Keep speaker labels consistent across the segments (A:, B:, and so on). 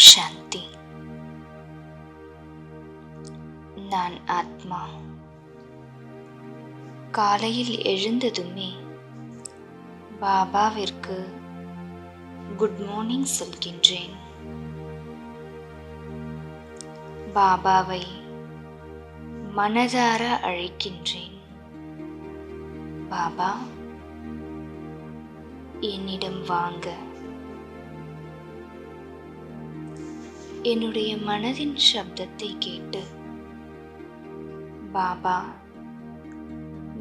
A: சாந்தி. நான் ஆத்மா. காலையில் எழுந்ததுமே பாபாவிற்கு குட் மார்னிங் சொல்கின்றேன். பாபாவை மனதார அழைக்கின்றேன். பாபா, என்னிடம் வாங்க. என்னுடைய மனதின் சப்தத்தை கேட்டு பாபா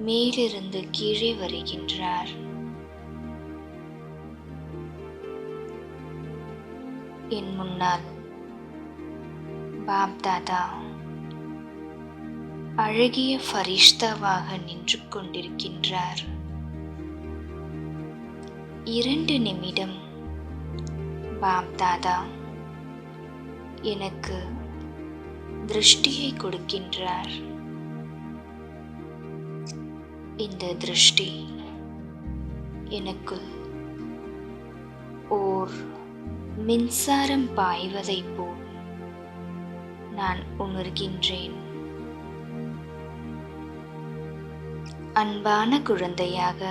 A: மேலிருந்து கீழே வருகின்றார். என் முன்னால் பாப்தாதா அழகிய ஃபரிஷ்தாவாக நின்று கொண்டிருக்கின்றார். 2 நிமிடம் பாப்தாதா எனக்கு திருஷ்டியை கொடுக்கின்றார். இந்த திருஷ்டி எனக்குள் ஓர் மின்சாரம் பாய்வதைப் போல் நான் உணர்கின்றேன். அன்பான குழந்தையாக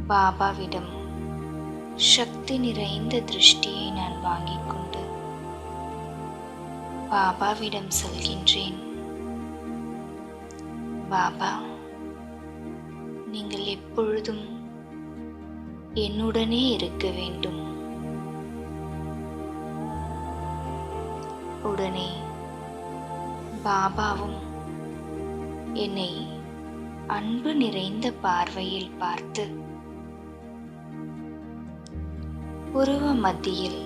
A: பாபாவிடம் சக்தி நிறைந்த திருஷ்டியை நான் வாங்கிக் கொண்டு பாபாவிடம் சொல்கின்றேன். பாபா, நீங்கள் எப்பொழுதும் என்னுடனே இருக்க வேண்டும். உடனே பாபாவும் என்னை அன்பு நிறைந்த பார்வையில் பார்த்து உருவ மத்தியில்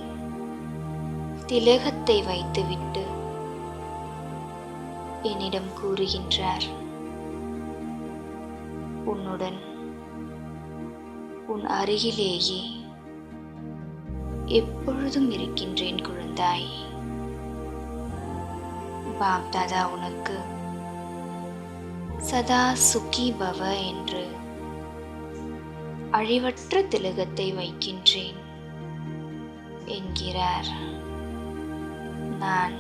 A: திலகத்தை வைத்துவிட்டு என்னிடம் கூறுகின்றார், உன்னுடன் உன் அருகிலேயே எப்பொழுதும் இருக்கின்றேன் குழந்தாய். பாப்தாதா உனக்கு சதா சுகி பவ என்று அழிவற்ற திலகத்தை வைக்கின்றேன் என்கிறார். நான்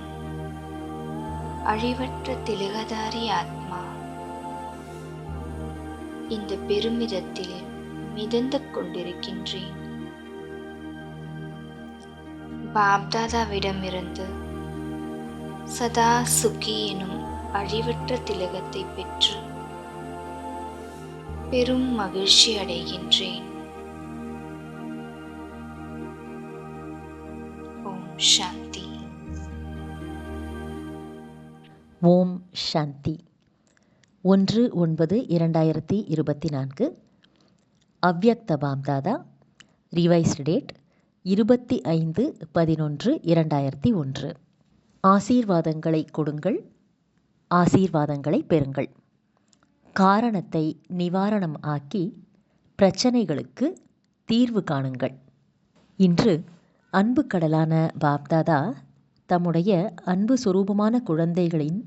A: அழிவற்ற திலகதாரி ஆத்மா. இந்த பெருமிதத்தில் மிதந்து கொண்டிருக்கின்றேன். பாப்தாதாவிடமிருந்து சதா சுகி எனும் அழிவற்ற திலகத்தை பெற்று பெரும் மகிழ்ச்சி அடைகின்றேன். ஓம் சாந்தி.
B: ஓம் சாந்தி. 1/9/2024 அவ்யக்த பாப்தாதா. Revised date 25/11/2001. ஆசீர்வாதங்களை கொடுங்கள், ஆசீர்வாதங்களை பெறுங்கள். காரணத்தை நிவாரணம் ஆக்கி பிரச்சனைகளுக்கு தீர்வு காணுங்கள். இன்று அன்பு கடலான பாப்தாதா தம்முடைய அன்பு சொரூபமான குழந்தைகளின்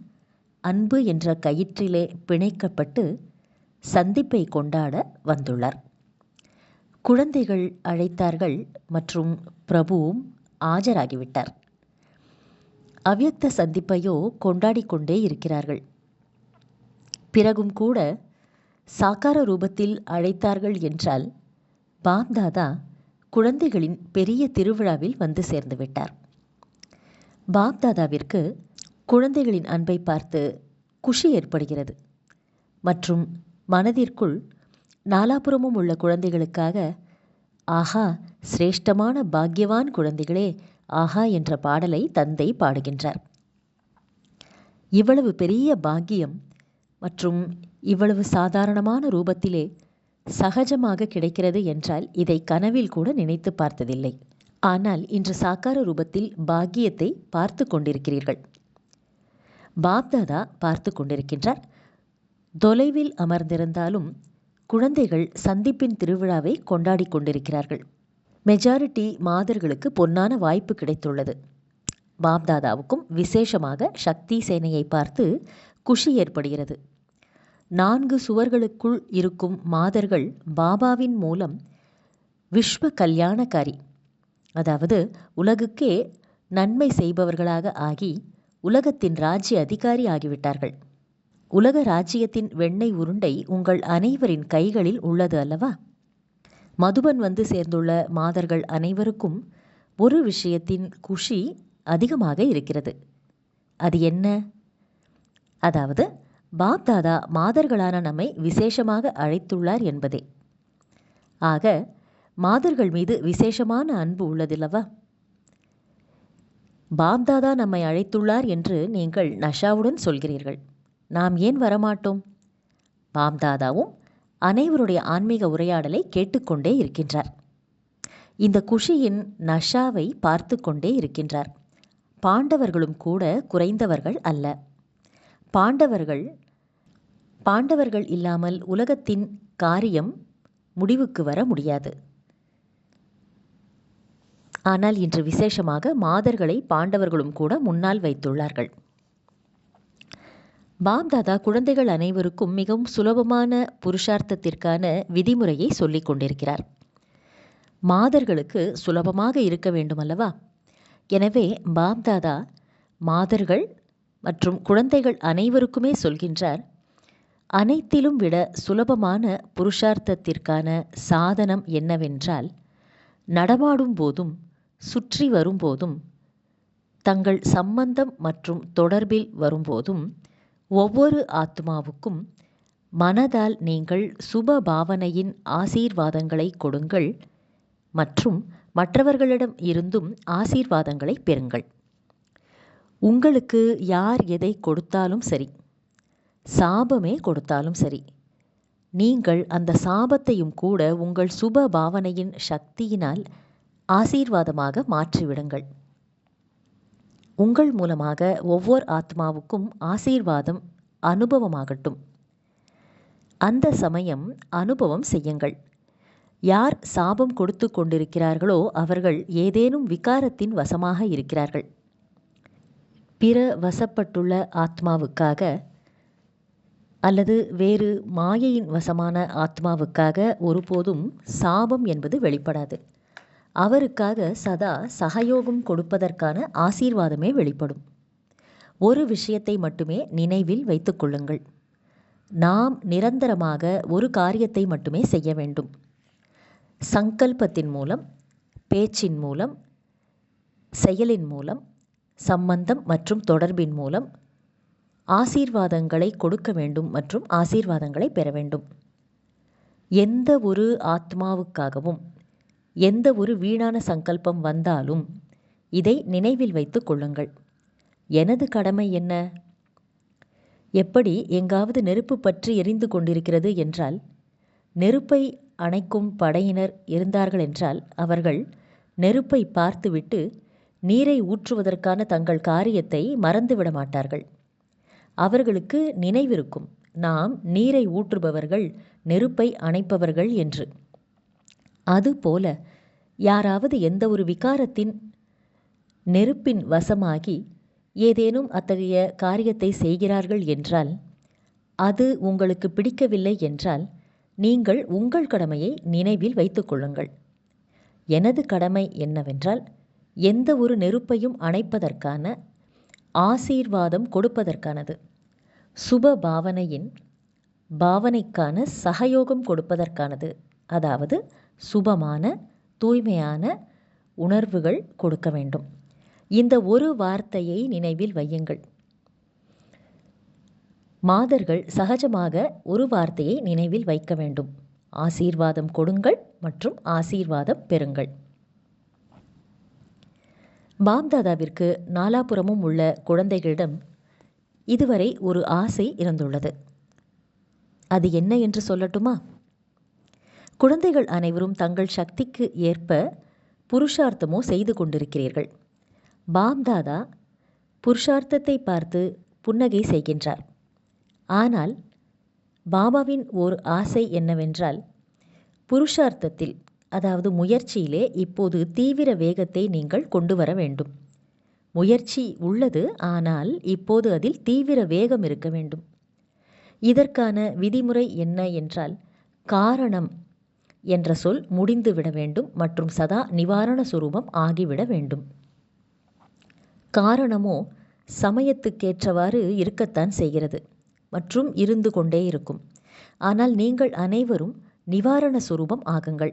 B: அன்பு என்ற கயிற்றிலே பிணைக்கப்பட்டு சந்திப்பை கொண்டாட வந்துள்ளார். குழந்தைகள் அழைத்தார்கள் மற்றும் பிரபுவும் ஆஜராகிவிட்டார். அவ்யக்த சந்திப்பையோ கொண்டாடி கொண்டே இருக்கிறார்கள். பிறகும் கூட சாக்கார ரூபத்தில் அழைத்தார்கள் என்றால் பாப்தாதா குழந்தைகளின் பெரிய திருவிழாவில் வந்து சேர்ந்து விட்டார். பாப்தாதாவிற்கு குழந்தைகளின் அன்பை பார்த்து குஷி ஏற்படுகிறது மற்றும் மனதிற்குள் நாலாபுறமும் உள்ள குழந்தைகளுக்காக ஆஹா, சிரேஷ்டமான பாக்யவான் குழந்தைகளே ஆஹா என்ற பாடலை தந்தை பாடுகின்றார். இவ்வளவு பெரிய பாக்கியம் மற்றும் இவ்வளவு சாதாரணமான ரூபத்திலே சகஜமாக கிடைக்கிறது என்றால் இதை கனவில் கூட நினைத்து பார்த்ததில்லை. ஆனால் இன்று சாக்கார ரூபத்தில் பாக்கியத்தை பார்த்து கொண்டிருக்கிறீர்கள். பாப்தாதா பார்த்து கொண்டிருக்கின்றார். தொலைவில் அமர்ந்திருந்தாலும் குழந்தைகள் சந்திப்பின் திருவிழாவை கொண்டாடி கொண்டிருக்கிறார்கள். மெஜாரிட்டி மாதர்களுக்கு பொன்னான வாய்ப்பு கிடைத்துள்ளது. பாப்தாதாவுக்கும் விசேஷமாக சக்தி சேனையை பார்த்து குஷி ஏற்படுகிறது. 4 சுவர்களுக்குள் இருக்கும் மாதர்கள் பாபாவின் மூலம் விஸ்வ கல்யாணக்காரி அதாவது உலகுக்கே நன்மை செய்பவர்களாக ஆகி உலகத்தின் ராஜ்ய அதிகாரி ஆகிவிட்டார்கள். உலக ராஜ்யத்தின் வெண்ணெய் உருண்டை உங்கள் அனைவரின் கைகளில் உள்ளது அல்லவா? மதுபன் வந்து சேர்ந்துள்ள மாதர்கள் அனைவருக்கும் ஒரு விஷயத்தின் குஷி அதிகமாக இருக்கிறது. அது என்ன? அதாவது பாப்தாதா மாதர்களான நம்மை விசேஷமாக அழைத்துள்ளார் என்பதே. ஆக மாதர்கள் மீது விசேஷமான அன்பு உள்ளதில்லவா? பாப்தாதா நம்மை அழைத்துள்ளார் என்று நீங்கள் நஷாவுடன் சொல்கிறீர்கள். நாம் ஏன் வரமாட்டோம்? பாப்தாதாவும் அனைவருடைய ஆன்மீக உரையாடலை கேட்டுக்கொண்டே இருக்கின்றார். இந்த குஷியின் நஷாவை பார்த்து கொண்டே இருக்கின்றார். பாண்டவர்களும் கூட குறைந்தவர்கள் அல்ல. பாண்டவர்கள் இல்லாமல் உலகத்தின் காரியம் முடிவுக்கு வர முடியாது. ஆனால் இன்று விசேஷமாக மாதர்களை பாண்டவர்களும் கூட முன்னால் வைத்துள்ளார்கள். பாப்தாதா குழந்தைகள் அனைவருக்கும் மிகவும் சுலபமான புருஷார்த்தத்திற்கான விதிமுறையை சொல்லிக் கொண்டிருக்கிறார். மாதர்களுக்கு சுலபமாக இருக்க வேண்டுமல்லவா? எனவே பாப்தாதா மாதர்கள் மற்றும் குழந்தைகள் அனைவருக்குமே சொல்கின்றார், அனைத்திலும் விட சுலபமான புருஷார்த்தத்திற்கான சாதனம் என்னவென்றால், நடமாடும் போதும் சுற்றி வரும்போதும் தங்கள் சம்பந்தம் மற்றும் தொடர்பில் வரும்போதும் ஒவ்வொரு ஆத்மாவுக்கும் மனதால் நீங்கள் சுப பாவனையின் ஆசீர்வாதங்களை கொடுங்கள் மற்றும் மற்றவர்களிடம் இருந்தும் ஆசீர்வாதங்களை பெறுங்கள். உங்களுக்கு யார் எதை கொடுத்தாலும் சரி, சாபமே கொடுத்தாலும் சரி, நீங்கள் அந்த சாபத்தையும் கூட உங்கள் சுப பாவனையின் சக்தியினால் ஆசீர்வாதமாக மாற்றிவிடுங்கள். உங்கள் மூலமாக ஒவ்வொரு ஆத்மாவுக்கும் ஆசீர்வாதம் அனுபவமாகட்டும். அந்த சமயம் அனுபவம் செய்யுங்கள். யார் சாபம் கொடுத்து கொண்டிருக்கிறார்களோ அவர்கள் ஏதேனும் விகாரத்தின் வசமாக இருக்கிறார்கள். பிற வசப்பட்டுள்ள ஆத்மாவுக்காக அல்லது வேறு மாயையின் வசமான ஆத்மாவுக்காக ஒருபோதும் சாபம் என்பது வெளிப்படாது. அவருக்காக சதா சகயோகம் கொடுப்பதற்கான ஆசீர்வாதமே வெளிப்படும். ஒரு விஷயத்தை மட்டுமே நினைவில் வைத்துக் கொள்ளுங்கள். நாம் நிரந்தரமாக ஒரு காரியத்தை மட்டுமே செய்ய வேண்டும். சங்கல்பத்தின் மூலம், பேச்சின் மூலம், செயலின் மூலம், சம்பந்தம் மற்றும் தொடர்பின் மூலம் ஆசீர்வாதங்களை கொடுக்க வேண்டும் மற்றும் ஆசீர்வாதங்களை பெற வேண்டும். எந்த ஒரு ஆத்மாவுக்காகவும் எந்த ஒரு வீணான சங்கல்பம் வந்தாலும் இதை நினைவில் வைத்துக் கொள்ளுங்கள். எனது கடமை என்ன? எப்படி எங்காவது நெருப்பு பற்றி எரிந்து கொண்டிருக்கிறது என்றால், நெருப்பை அணைக்கும் படையினர் இருந்தார்கள் என்றால் அவர்கள் நெருப்பை பார்த்துவிட்டு நீரை ஊற்றுவதற்கான தங்கள் காரியத்தை மறந்துவிட மாட்டார்கள். அவர்களுக்கு நினைவிருக்கும், நாம் நீரை ஊற்றுபவர்கள், நெருப்பை அணைப்பவர்கள் என்று. அதுபோல யாராவது எந்த ஒரு விகாரத்தின் நெருப்பின் வசமாகி ஏதேனும் அத்தகைய காரியத்தை செய்கிறார்கள் என்றால், அது உங்களுக்கு பிடிக்கவில்லை என்றால் நீங்கள் உங்கள் கடமையை நினைவில் வைத்துக் கொள்ளுங்கள். எனது கடமை என்னவென்றால், எந்த ஒரு நெருப்பையும் அணைப்பதற்கான ஆசீர்வாதம் கொடுப்பதற்கானது. சுப பாவனைக்கான சகயோகம் கொடுப்பதற்கானது. அதாவது சுபமான தூய்மையான உணர்வுகள் கொடுக்க வேண்டும். இந்த ஒரு வார்த்தையை நினைவில் வையுங்கள். மாதர்கள் சகஜமாக ஒரு வார்த்தையை நினைவில் வைக்க வேண்டும். ஆசீர்வாதம் கொடுங்கள் மற்றும் ஆசீர்வாதம் பெறுங்கள். பாப்தாதாவிற்கு நாலாபுறமும் உள்ள குழந்தைகளிடம் இதுவரை ஒரு ஆசை இருந்துள்ளது. அது என்ன என்று சொல்லட்டுமா? குழந்தைகள் அனைவரும் தங்கள் சக்திக்கு ஏற்ப புருஷார்த்தமோ செய்து கொண்டிருக்கிறீர்கள். பாப்தாதா புருஷார்த்தத்தை பார்த்து புன்னகை செய்கின்றார். ஆனால் பாபாவின் ஒரு ஆசை என்னவென்றால், புருஷார்த்தத்தில் அதாவது முயற்சியிலே இப்போது தீவிர வேகத்தை நீங்கள் கொண்டு வர வேண்டும். முயற்சி உள்ளது, ஆனால் இப்போது அதில் தீவிர வேகம் இருக்க வேண்டும். இதற்கான விதிமுறை என்ன என்றால், காரணம் என்ற சொல் முடிந்துவிட வேண்டும் மற்றும் சதா நிவாரண சுரூபம் ஆகிவிட வேண்டும். காரணமோ சமயத்துக்கேற்றவாறு இருக்கத்தான் செய்கிறது மற்றும் இருந்து கொண்டே இருக்கும். ஆனால் நீங்கள் அனைவரும் நிவாரண சுரூபம் ஆகுங்கள்.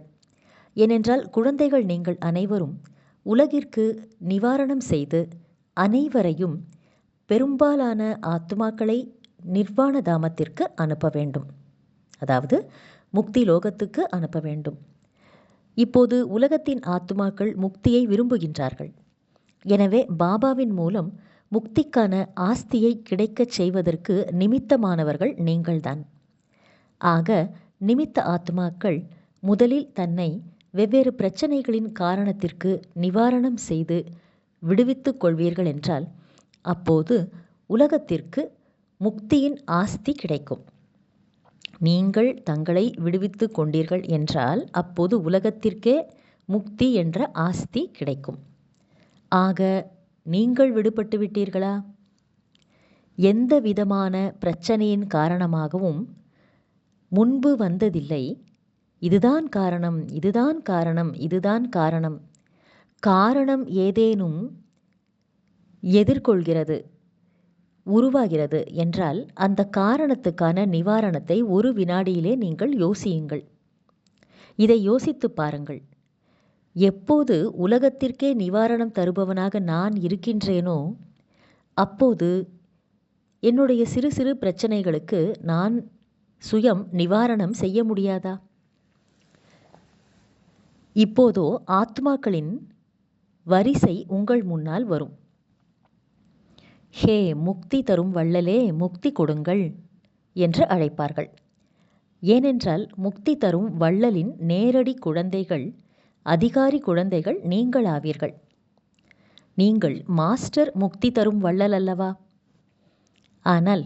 B: ஏனென்றால் குழந்தைகள் நீங்கள் அனைவரும் உலகிற்கு நிவாரணம் செய்து அனைவரையும், பெரும்பாலான ஆத்மாக்களை நிர்வாண தாமத்திற்கு அனுப்ப வேண்டும். அதாவது முக்தி லோகத்துக்கு அனுப்ப வேண்டும். இப்போது உலகத்தின் ஆத்மாக்கள் முக்தியை விரும்புகின்றார்கள். எனவே பாபாவின் மூலம் முக்திக்கான ஆஸ்தியை கிடைக்கச் செய்வதற்கு நிமித்தமானவர்கள் நீங்கள்தான். ஆக நிமித்த ஆத்மாக்கள் முதலில் தன்னை வெவ்வேறு பிரச்சனைகளின் காரணத்திற்கு நிவாரணம் செய்து விடுவித்துக் கொள்வீர்கள் என்றால் அப்போது உலகத்திற்கு முக்தியின் ஆஸ்தி கிடைக்கும். நீங்கள் தங்களை விடுவித்து கொண்டீர்கள் என்றால் அப்போது உலகத்திற்கே முக்தி என்ற ஆஸ்தி கிடைக்கும். ஆக நீங்கள் விடுபட்டு விட்டீர்களா? எந்த விதமான பிரச்சனையின் காரணமாகவும் முன்பு வந்ததில்லை. இதுதான் காரணம், இதுதான் காரணம், இதுதான் காரணம். காரணம் ஏதேனும் எதிர்கொள்கிறது, உருவாகிறது என்றால் அந்த காரணத்துக்கான நிவாரணத்தை ஒரு வினாடியிலே நீங்கள் யோசியுங்கள். இதை யோசித்து பாருங்கள். எப்போது உலகத்திற்கே நிவாரணம் தருபவனாக நான் இருக்கின்றேனோ அப்போது என்னுடைய சிறு சிறு பிரச்சனைகளுக்கு நான் சுயம் நிவாரணம் செய்ய முடியாதா? இப்போதோ ஆத்மாக்களின் வரிசை உங்கள் முன்னால் வரும். ஹே முக்தி தரும் வள்ளலே, முக்தி கொடுங்கள் என்று அழைப்பார்கள். ஏனென்றால் முக்தி தரும் வள்ளலின் நேரடி குழந்தைகள், அதிகாரி குழந்தைகள் நீங்கள் ஆவீர்கள். நீங்கள் மாஸ்டர் முக்தி தரும் வள்ளல் அல்லவா? ஆனால்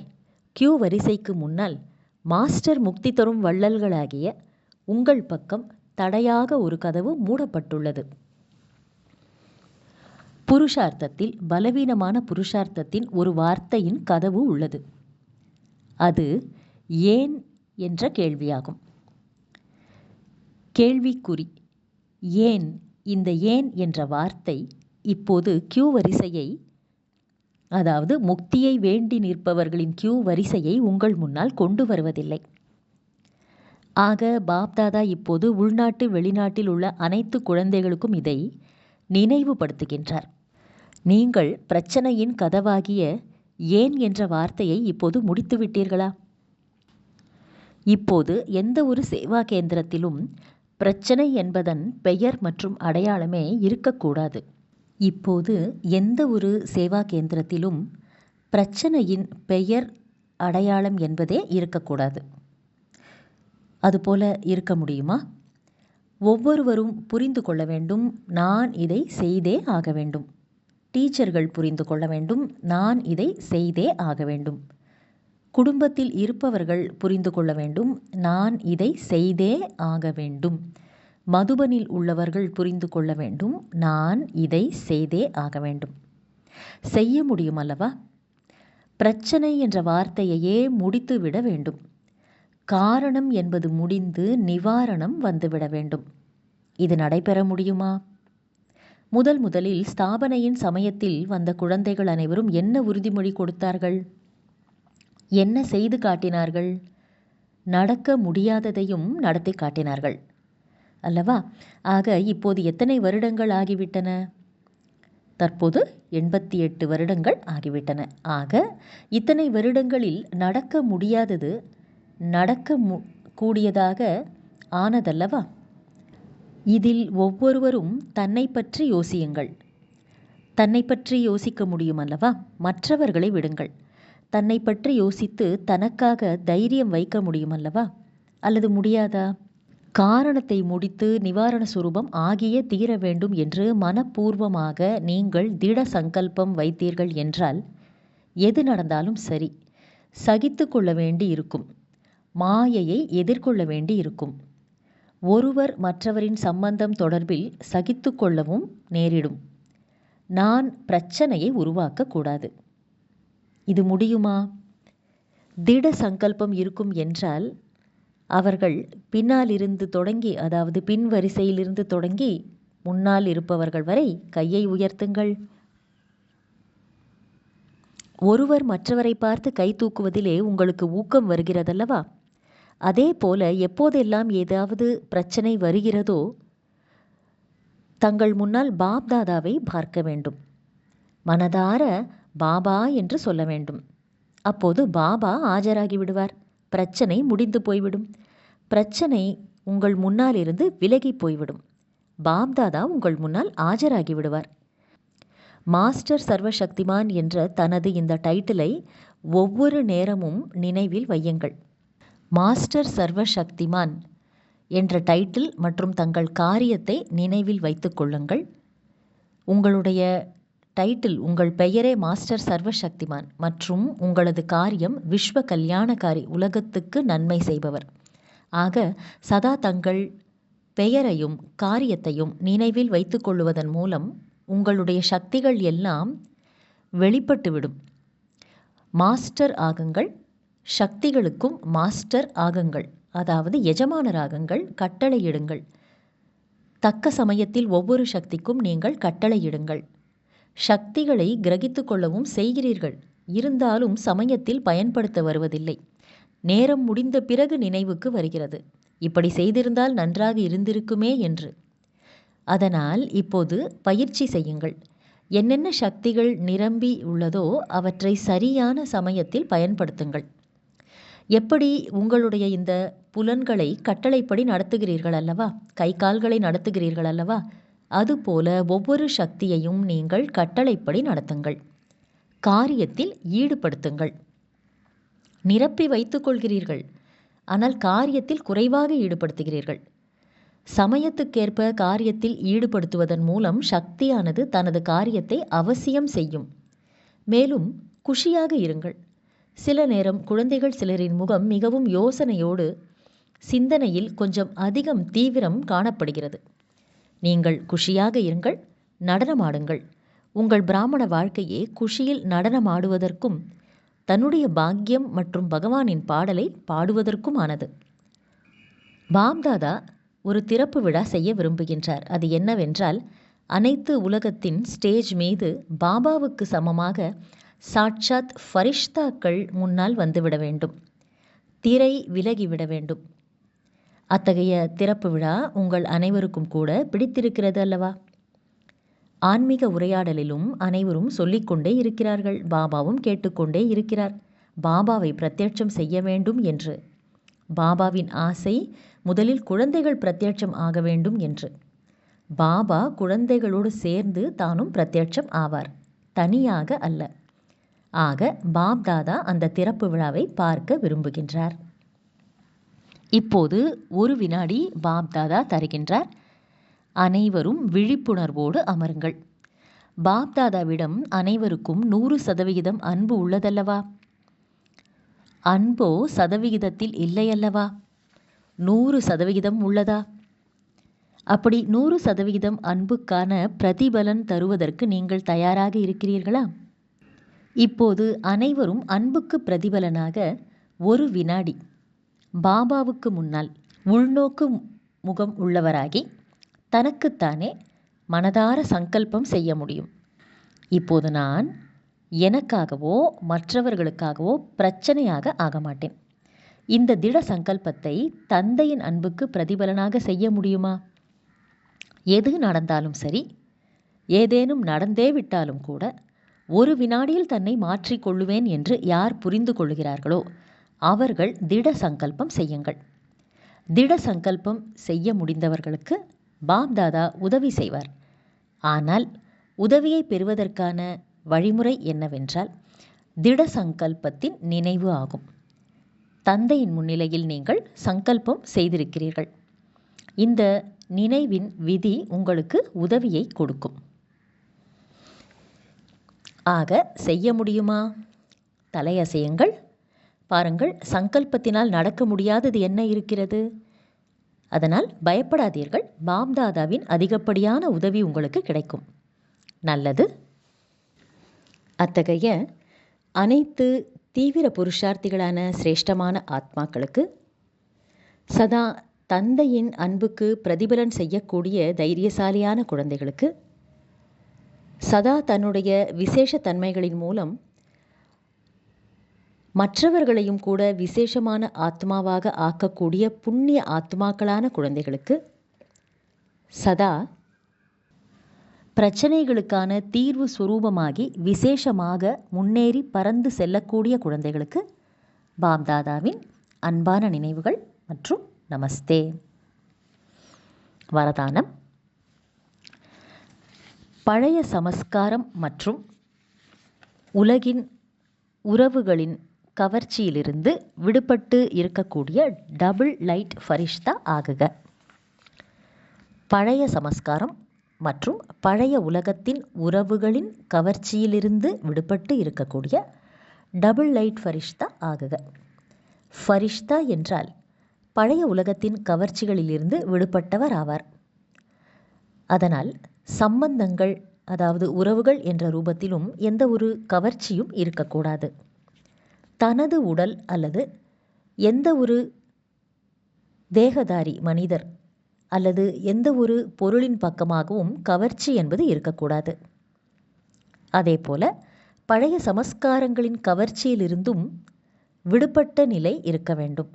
B: கியூ வரிசைக்கு முன்னால் மாஸ்டர் முக்தி தரும் வள்ளல்களாகிய உங்கள் பக்கம் தடையாக ஒரு கதவு மூடப்பட்டுள்ளது. புருஷார்த்தத்தில் பலவீனமான புருஷார்த்தத்தின் ஒரு வார்த்தையின் கதவு உள்ளது. அது ஏன் என்ற கேள்வியாகும். கேள்விக்குறி. ஏன், இந்த ஏன் என்ற வார்த்தை இப்போது கியூ வரிசையை, அதாவது முக்தியை வேண்டி நிற்பவர்களின் கியூ வரிசையை உங்கள் முன்னால் கொண்டு வருவதில்லை. ஆக பாப்தாதா இப்போது உள்நாட்டு வெளிநாட்டில் உள்ள அனைத்து குழந்தைகளுக்கும் இதை நினைவுபடுத்துகின்றார். நீங்கள் பிரச்சனையின் கதவாகிய ஏன் என்ற வார்த்தையை இப்போது முடித்து விட்டீர்களா? இப்போது எந்த ஒரு சேவா கேந்திரத்திலும் பிரச்சனை என்பதன் பெயர் மற்றும் அடையாளமே இருக்கக்கூடாது. இப்போது எந்த ஒரு சேவா கேந்திரத்திலும் பிரச்சனையின் பெயர், அடையாளம் என்பதே இருக்கக்கூடாது. அதுபோல இருக்க முடியுமா? ஒவ்வொருவரும் புரிந்து கொள்ள வேண்டும், நான் இதை செய்தே ஆக வேண்டும். டீச்சர்கள் புரிந்து கொள்ள வேண்டும், நான் இதை செய்தே ஆக வேண்டும். குடும்பத்தில் இருப்பவர்கள் புரிந்து கொள்ள வேண்டும், நான் இதை செய்தே ஆக வேண்டும். மதுபனில் உள்ளவர்கள் புரிந்து கொள்ள வேண்டும், நான் இதை செய்தே ஆக வேண்டும். செய்ய முடியும் அல்லவா? பிரச்சனை என்ற வார்த்தையையே முடித்து விட வேண்டும். காரணம் என்பது முடிந்து நிவாரணம் வந்துவிட வேண்டும். இது நடைபெற முடியுமா? முதலில் ஸ்தாபனையின் சமயத்தில் வந்த குழந்தைகள் அனைவரும் என்ன உறுதிமொழி கொடுத்தார்கள்? என்ன செய்து காட்டினார்கள்? நடக்க முடியாததையும் நடத்தி காட்டினார்கள் அல்லவா? ஆக இப்போது எத்தனை வருடங்கள் ஆகிவிட்டன? தற்போது 88 வருடங்கள் ஆகிவிட்டன. ஆக இத்தனை வருடங்களில் நடக்க முடியாதது நடக்க கூடியதாக ஆனதல்லவா? இதில் ஒவ்வொருவரும் தன்னை பற்றி யோசியுங்கள். தன்னை பற்றி யோசிக்க முடியும் அல்லவா? மற்றவர்களை விடுங்கள். தன்னை பற்றி யோசித்து தனக்காக தைரியம் வைக்க முடியும் அல்லவா? அல்லது முடியாதா? காரணத்தை முடித்து நிவாரண சுரூபம் ஆகிய தீர வேண்டும் என்று மனப்பூர்வமாக நீங்கள் திட சங்கல்பம் வைத்தீர்கள் என்றால் எது நடந்தாலும் சரி, சகித்து கொள்ள வேண்டி இருக்கும். மாயையை எதிர்கொள்ள வேண்டி இருக்கும். ஒருவர் மற்றவரின் சம்பந்தம் தொடர்பில் சகித்து கொள்ளவும் நேரிடும். நான் பிரச்சனையை உருவாக்கக்கூடாது. இது முடியுமா? திட சங்கல்பம் இருக்கும் என்றால் அவர்கள் பின்னால் இருந்து தொடங்கி, அதாவது பின் வரிசையிலிருந்து தொடங்கி முன்னால் இருப்பவர்கள் வரை கையை உயர்த்துங்கள். ஒருவர் மற்றவரை பார்த்து கை தூக்குவதிலே உங்களுக்கு ஊக்கம் வருகிறதல்லவா? அதே போல எப்போதெல்லாம் ஏதாவது பிரச்சனை வருகிறதோ தங்கள் முன்னால் பாப்தாதாவை பார்க்க வேண்டும். மனதார பாபா என்று சொல்ல வேண்டும். அப்போது பாபா ஆஜராகி விடுவார். பிரச்சனை முடிந்து போய்விடும். பிரச்சனை உங்கள் முன்னால் இருந்து விலகி போய்விடும். பாப்தாதா உங்கள் முன்னால் ஆஜராகி விடுவார். மாஸ்டர் சர்வசக்திமான் என்ற தனது இந்த டைட்டிலை ஒவ்வொரு நேரமும் நினைவில் வையுங்கள். மாஸ்டர் சர்வசக்திமான் என்ற டைட்டில் மற்றும் தங்கள் காரியத்தை நினைவில் வைத்துக் கொள்ளுங்கள். உங்களுடைய டைட்டில், உங்கள் பெயரே மாஸ்டர் சர்வசக்திமான் மற்றும் உங்களது காரியம் விஸ்வ கல்யாணகாரி, உலகத்துக்கு நன்மை செய்பவர். ஆக சதா தங்கள் பெயரையும் காரியத்தையும் நினைவில் வைத்துக் கொள்வதன் மூலம் உங்களுடைய சக்திகள் எல்லாம் வெளிப்பட்டுவிடும். மாஸ்டர் ஆகுங்கள். சக்திகளுக்கும் மாஸ்டர் ஆகுங்கள், அதாவது எஜமானராகுங்கள். கட்டளையிடுங்கள். தக்க சமயத்தில் ஒவ்வொரு சக்திக்கும் நீங்கள் கட்டளையிடுங்கள். சக்திகளை கிரகித்து கொள்ளவும் செய்கிறீர்கள். இருந்தாலும் சமயத்தில் பயன்படுத்த வருவதில்லை. நேரம் முடிந்த பிறகு நினைவுக்கு வருகிறது, இப்படி செய்திருந்தால் நன்றாக இருந்திருக்குமே என்று. அதனால் இப்போது பயிற்சி செய்யுங்கள். என்னென்ன சக்திகள் நிரம்பி உள்ளதோ அவற்றை சரியான சமயத்தில் பயன்படுத்துங்கள். எப்படி உங்களுடைய இந்த புலன்களை கட்டளைப்படி நடத்துகிறீர்கள் அல்லவா, கை கால்களை நடத்துகிறீர்கள் அல்லவா, அதுபோல ஒவ்வொரு சக்தியையும் நீங்கள் கட்டளைப்படி நடத்துங்கள். காரியத்தில் ஈடுபடுத்துங்கள். நிரப்பி வைத்துக் கொள்கிறீர்கள், ஆனால் காரியத்தில் குறைவாக ஈடுபடுத்துகிறீர்கள். சமயத்துக்கேற்ப காரியத்தில் ஈடுபடுத்துவதன் மூலம் சக்தியானது தனது காரியத்தை அவசியம் செய்யும். மேலும் குஷியாக இருங்கள். சில நேரம் குழந்தைகள் சிலரின் முகம் மிகவும் யோசனையோடு, சிந்தனையில் கொஞ்சம் அதிகம் தீவிரம் காணப்படுகிறது. நீங்கள் குஷியாக இருங்கள், நடனமாடுங்கள். உங்கள் பிராமண வாழ்க்கையே குஷியில் நடனமாடுவதற்கும் தன்னுடைய பாக்கியம் மற்றும் பகவானின் பாடலை பாடுவதற்கும் ஆனது. பாப்தாதா ஒரு திறப்பு விழா செய்ய விரும்புகின்றார். அது என்னவென்றால், அனைத்து உலகத்தின் ஸ்டேஜ் மீது பாபாவுக்கு சமமாக சாட்சாத் ஃபரிஷ்தாக்கள் முன்னால் வந்துவிட வேண்டும். திரை விலகிவிட வேண்டும். அத்தகைய திறப்பு விழா உங்கள் அனைவருக்கும் கூட பிடித்திருக்கிறது அல்லவா? ஆன்மீக உரையாடலிலும் அனைவரும் சொல்லிக்கொண்டே இருக்கிறார்கள், பாபாவும் கேட்டுக்கொண்டே இருக்கிறார், பாபாவை பிரத்யட்சம் செய்ய வேண்டும் என்று. பாபாவின் ஆசை முதலில் குழந்தைகள் பிரத்யட்சம் ஆக வேண்டும் என்று. பாபா குழந்தைகளோடு சேர்ந்து தானும் பிரத்யட்சம் ஆவார், தனியாக அல்ல. ஆக பாப்தாதா அந்த திறப்பு விழாவை பார்க்க விரும்புகின்றார். இப்போது ஒரு வினாடி பாப்தாதா தருகின்றார். அனைவரும் விழிப்புணர்வோடு அமருங்கள். பாப்தாதாவிடம் அனைவருக்கும் 100% அன்பு உள்ளதல்லவா? அன்போ சதவிகிதத்தில் இல்லையல்லவா? 100% உள்ளதா? அப்படி 100% அன்புக்கான பிரதிபலன் தருவதற்கு நீங்கள் தயாராக இருக்கிறீர்களா? இப்போது அனைவரும் அன்புக்கு பிரதிபலனாக ஒரு வினாடி பாபாவுக்கு முன்னால் உள்நோக்கு முகம் உள்ளவராகி தனக்குத்தானே மனதார சங்கல்பம் செய்ய முடியும். இப்போது நான் எனக்காகவோ மற்றவர்களுக்காகவோ பிரச்சனையாக ஆக மாட்டேன். இந்த திட சங்கல்பத்தை தந்தையின் அன்புக்கு பிரதிபலனாக செய்ய முடியுமா? எது நடந்தாலும் சரி, ஏதேனும் நடந்தே விட்டாலும் கூட ஒரு வினாடியில் தன்னை மாற்றிக்கொள்ளுவேன் என்று யார் புரிந்து கொள்கிறார்களோ அவர்கள் திட சங்கல்பம் செய்யுங்கள். திட சங்கல்பம் செய்ய முடிந்தவர்களுக்கு பாப்தாதா உதவி செய்வார். ஆனால் உதவியை பெறுவதற்கான வழிமுறை என்னவென்றால் திட சங்கல்பத்தின் நினைவு ஆகும். தந்தையின் முன்னிலையில் நீங்கள் சங்கல்பம் செய்திருக்கிறீர்கள். இந்த நினைவின் விதி உங்களுக்கு உதவியை கொடுக்கும். ஆக செய்ய முடியுமா? தலையசையுங்கள். பாருங்கள், சங்கல்பத்தினால் நடக்க முடியாதது என்ன இருக்கிறது? அதனால் பயப்படாதீர்கள். பாப்தாதாவின் அதிகப்படியான உதவி உங்களுக்கு கிடைக்கும். நல்லது. அத்தகைய அனைத்து தீவிர புருஷார்த்திகளான சிரேஷ்டமான ஆத்மாக்களுக்கு சதா தந்தையின் அன்புக்கு பிரதிபலன் செய்யக்கூடிய தைரியசாலியான குழந்தைகளுக்கு, சதா தன்னுடைய விசேஷ தன்மைகளின் மூலம் மற்றவர்களையும் கூட விசேஷமான ஆத்மாவாக ஆக்கக்கூடிய புண்ணிய ஆத்மாக்களான குழந்தைகளுக்கு, சதா பிரச்சனைகளுக்கான தீர்வு சுரூபமாகி விசேஷமாக முன்னேறி பறந்து செல்லக்கூடிய குழந்தைகளுக்கு பாப்தாதாவின் அன்பான நினைவுகள் மற்றும் நமஸ்தே. வரதானம்: பழைய சமஸ்காரம் மற்றும் உலகின் உறவுகளின் கவர்ச்சியிலிருந்து விடுபட்டு இருக்கக்கூடிய டபுள் லைட் ஃபரிஷ்தா ஆகுக. பழைய சமஸ்காரம் மற்றும் பழைய உலகத்தின் உறவுகளின் கவர்ச்சியிலிருந்து விடுபட்டு இருக்கக்கூடிய டபுள் லைட் ஃபரிஷ்தா ஆகுக. ஃபரிஷ்தா என்றால் பழைய உலகத்தின் கவர்ச்சிகளிலிருந்து விடுபட்டவர் ஆவார். அதனால் சம்பந்தங்கள், அதாவது உறவுகள் என்ற ரூபத்திலும் எந்த ஒரு கவர்ச்சியும் இருக்கக்கூடாது. தனது உடல் அல்லது எந்த ஒரு தேகதாரி மனிதர் அல்லது எந்த ஒரு பொருளின் பக்கமாகவும் கவர்ச்சி என்பது இருக்கக்கூடாது. அதேபோல பழைய சமஸ்காரங்களின் கவர்ச்சியிலிருந்தும் விடுபட்ட நிலை இருக்க வேண்டும்.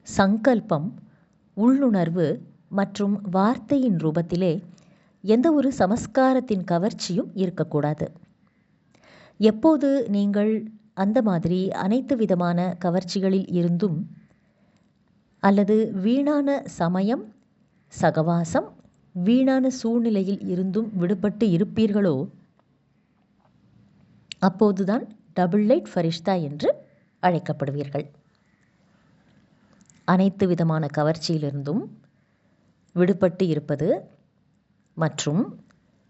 B: சங்கல்பம், உள்ளுணர்வு மற்றும் வார்த்தையின் ரூபத்திலே எந்த ஒரு சமஸ்காரத்தின் கவர்ச்சியும் இருக்கக்கூடாது. எப்போது நீங்கள் அந்த மாதிரி அனைத்து விதமான கவர்ச்சிகளில் இருந்தும் அல்லது வீணான சமயம், சகவாசம், வீணான சூழ்நிலையில் இருந்தும் விடுபட்டு இருப்பீர்களோ, அப்போதுதான் டபுள் லைட் ஃபரிஷ்தா என்று அழைக்கப்படுவீர்கள். அனைத்து விதமான கவர்ச்சியிலிருந்தும் விடுபட்டு இருப்பது மற்றும்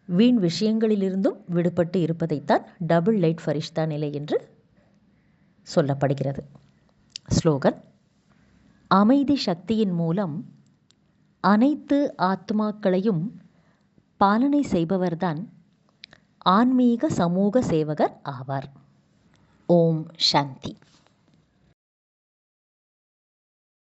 B: வீண் விஷயங்களிலிருந்தும் விடுபட்டு இருப்பதைத்தான் டபுள் லைட் ஃபரிஷ்தா நிலை என்று சொல்லப்படுகிறது. ஸ்லோகன்: அமைதி சக்தியின் மூலம் அனைத்து ஆத்மாக்களையும் பாலனை செய்பவர்தான் ஆன்மீக சமூக சேவகர் ஆவார். ஓம் சாந்தி.